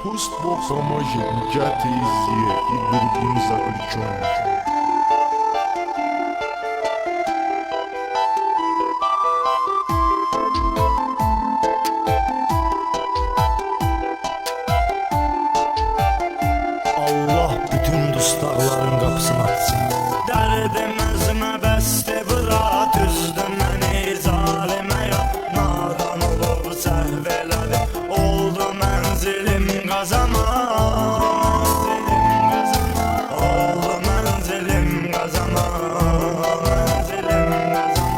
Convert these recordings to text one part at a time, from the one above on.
Postbox Amajinja Teizia и другим заключенным. Allah bütün dustaqların qapısını açsın. Dərdim əzmə bəsti bırat, üzdü məni zalimə ya. Nadan olub səhv elədi, oldu mənzilim qazama. Oldu mənzilim qazama. Mənzilim qazama.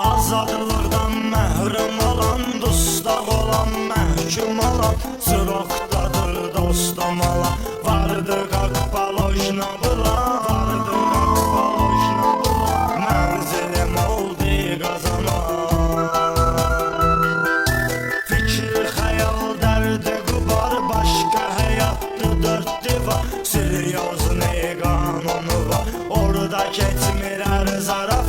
Azadlıqdan məhrum olan, dustaq olan, məhkum olan, sıroqdadır dostum olan. Vardı qaqbalojna bulan, vardı qaqbalojna bulan. Mənzilim oldu qazana. Fikir, xəyal, dərdi qubar, başqa həyatlı dörd divar. Seryozni qanunu var, orada keçmir hər zarafat.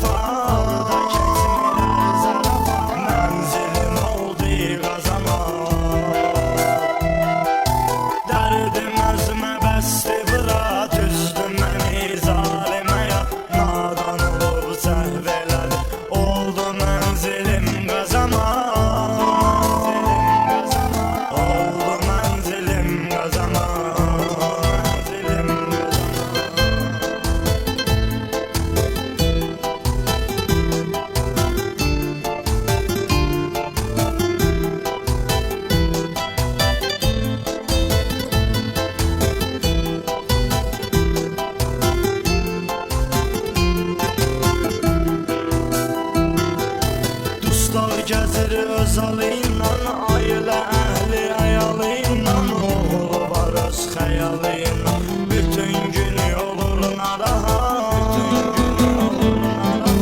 Gəzir öz alıyla, ailə əhli əyalıyla, oğlu var öz xəyalıyla. Bütün gün olur narahat, bütün gün olur narahat.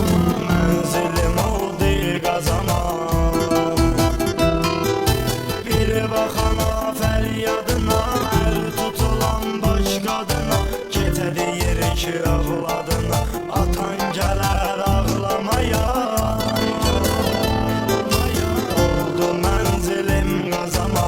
Mənzilim oldu qazana. Biri baxana fəryadına, ər tutulan baş qadına, getə deyir ki övladına, atan gələr ağlamaya. Oldu mənzilim qazama.